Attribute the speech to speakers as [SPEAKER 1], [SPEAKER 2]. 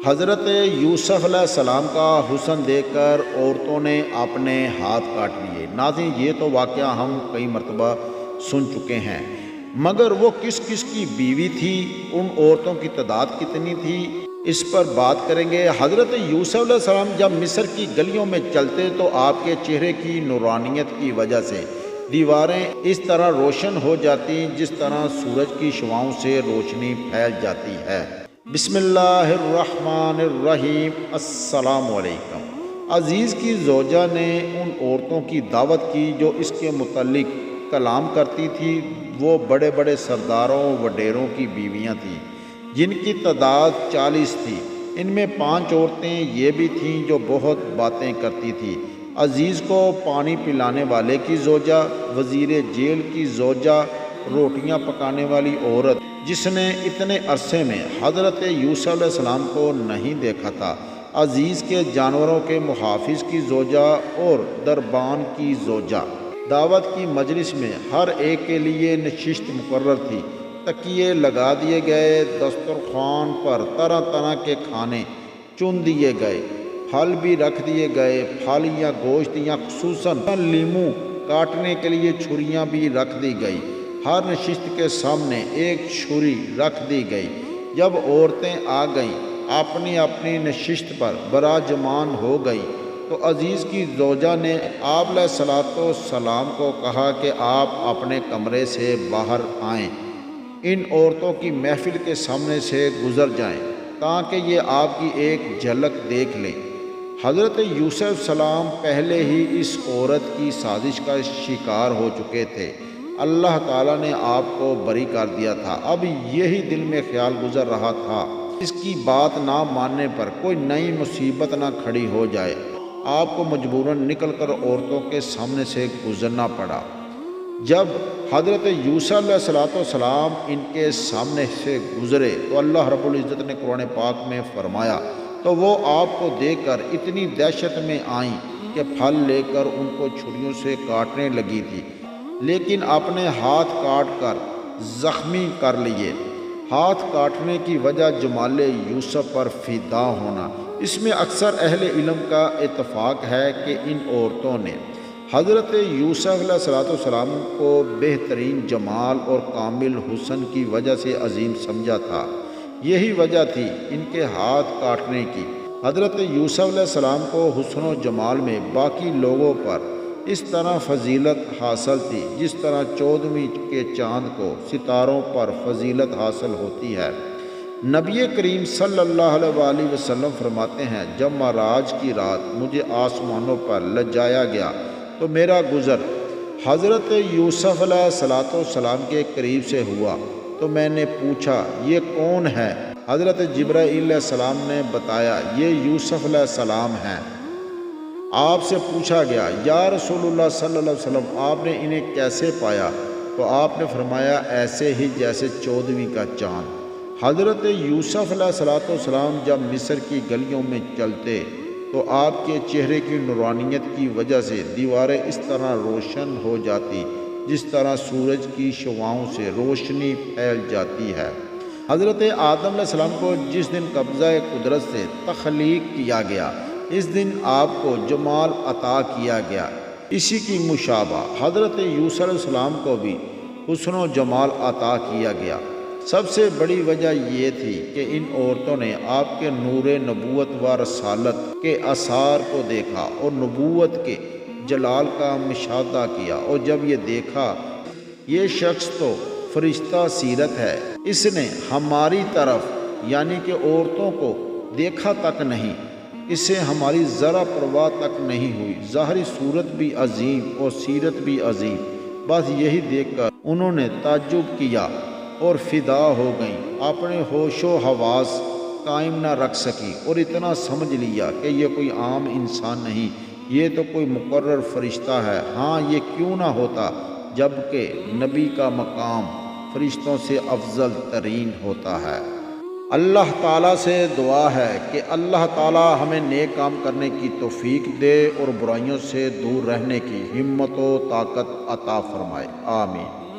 [SPEAKER 1] حضرت یوسف علیہ السلام کا حسن دیکھ کر عورتوں نے اپنے ہاتھ کاٹ لیے۔ ناظرین، یہ تو واقعہ ہم کئی مرتبہ سن چکے ہیں، مگر وہ کس کس کی بیوی تھی، ان عورتوں کی تعداد کتنی تھی، اس پر بات کریں گے۔ حضرت یوسف علیہ السلام جب مصر کی گلیوں میں چلتے تو آپ کے چہرے کی نورانیت کی وجہ سے دیواریں اس طرح روشن ہو جاتی جس طرح سورج کی شعاؤں سے روشنی پھیل جاتی ہے۔ بسم اللہ الرحمن الرحیم۔ السلام علیکم۔ عزیز کی زوجہ نے ان عورتوں کی دعوت کی جو اس کے متعلق کلام کرتی تھی۔ وہ بڑے بڑے سرداروں وڈیروں کی بیویاں تھیں جن کی تعداد 40 تھی۔ ان میں 5 عورتیں یہ بھی تھیں جو بہت باتیں کرتی تھیں۔ عزیز کو پانی پلانے والے کی زوجہ، وزیر جیل کی زوجہ، روٹیاں پکانے والی عورت جس نے اتنے عرصے میں حضرت یوسف علیہ السلام کو نہیں دیکھا تھا، عزیز کے جانوروں کے محافظ کی زوجہ اور دربان کی زوجہ۔ دعوت کی مجلس میں ہر ایک کے لیے نشست مقرر تھی، تکیے لگا دیے گئے، دسترخوان پر طرح طرح کے کھانے چن دیے گئے، پھل بھی رکھ دیے گئے، پھل یا گوشت یا خصوصاً لیموں کاٹنے کے لیے چھریاں بھی رکھ دی گئی۔ ہر نشست کے سامنے ایک چھری رکھ دی گئی۔ جب عورتیں آ گئیں، اپنی اپنی نشست پر براجمان ہو گئیں، تو عزیز کی زوجہ نے آپ علیہ السلام کو کہا کہ آپ اپنے کمرے سے باہر آئیں، ان عورتوں کی محفل کے سامنے سے گزر جائیں تاکہ یہ آپ کی ایک جھلک دیکھ لیں۔ حضرت یوسف علیہ السلام پہلے ہی اس عورت کی سازش کا شکار ہو چکے تھے۔ اللہ تعالیٰ نے آپ کو بری کر دیا تھا۔ اب یہی دل میں خیال گزر رہا تھا اس کی بات نہ ماننے پر کوئی نئی مصیبت نہ کھڑی ہو جائے۔ آپ کو مجبوراً نکل کر عورتوں کے سامنے سے گزرنا پڑا۔ جب حضرت یوسف علیہ السلام ان کے سامنے سے گزرے تو اللہ رب العزت نے قرآن پاک میں فرمایا، تو وہ آپ کو دیکھ کر اتنی دہشت میں آئیں کہ پھل لے کر ان کو چھریوں سے کاٹنے لگی تھی، لیکن اپنے ہاتھ کاٹ کر زخمی کر لیے۔ ہاتھ کاٹنے کی وجہ جمال یوسف پر فدا ہونا۔ اس میں اکثر اہل علم کا اتفاق ہے کہ ان عورتوں نے حضرت یوسف علیہ السلام کو بہترین جمال اور کامل حسن کی وجہ سے عظیم سمجھا تھا۔ یہی وجہ تھی ان کے ہاتھ کاٹنے کی۔ حضرت یوسف علیہ السلام کو حسن و جمال میں باقی لوگوں پر اس طرح فضیلت حاصل تھی جس طرح 14ویں کے چاند کو ستاروں پر فضیلت حاصل ہوتی ہے۔ نبی کریم صلی اللہ علیہ وآلہ وسلم فرماتے ہیں، جب معراج کی رات مجھے آسمانوں پر لجایا گیا تو میرا گزر حضرت یوسف علیہ السلام کے قریب سے ہوا، تو میں نے پوچھا یہ کون ہے؟ حضرت جبرائیل علیہ السلام نے بتایا یہ یوسف علیہ السلام ہیں۔ آپ سے پوچھا گیا یا رسول اللہ صلی اللہ علیہ وسلم آپ نے انہیں کیسے پایا؟ تو آپ نے فرمایا ایسے ہی جیسے 14ویں کا چاند۔ حضرت یوسف علیہ السلام جب مصر کی گلیوں میں چلتے تو آپ کے چہرے کی نورانیت کی وجہ سے دیواریں اس طرح روشن ہو جاتی جس طرح سورج کی شعاؤں سے روشنی پھیل جاتی ہے۔ حضرت آدم علیہ السلام کو جس دن قبضہ قدرت سے تخلیق کیا گیا، اس دن آپ کو جمال عطا کیا گیا۔ اسی کی مشابہ حضرت یوسف علیہ السلام کو بھی حسن و جمال عطا کیا گیا۔ سب سے بڑی وجہ یہ تھی کہ ان عورتوں نے آپ کے نور نبوت و رسالت کے آثار کو دیکھا اور نبوت کے جلال کا مشاہدہ کیا، اور جب یہ دیکھا یہ شخص تو فرشتہ سیرت ہے، اس نے ہماری طرف یعنی کہ عورتوں کو دیکھا تک نہیں، اسے ہماری ذرا پرواہ تک نہیں ہوئی، ظاہری صورت بھی عظیم اور سیرت بھی عظیم۔ بس یہی دیکھ کر انہوں نے تعجب کیا اور فدا ہو گئیں، اپنے ہوش و حواس قائم نہ رکھ سکی اور اتنا سمجھ لیا کہ یہ کوئی عام انسان نہیں، یہ تو کوئی مقرر فرشتہ ہے۔ ہاں یہ کیوں نہ ہوتا جبکہ نبی کا مقام فرشتوں سے افضل ترین ہوتا ہے۔ اللہ تعالیٰ سے دعا ہے کہ اللہ تعالیٰ ہمیں نیک کام کرنے کی توفیق دے اور برائیوں سے دور رہنے کی ہمت و طاقت عطا فرمائے، آمین۔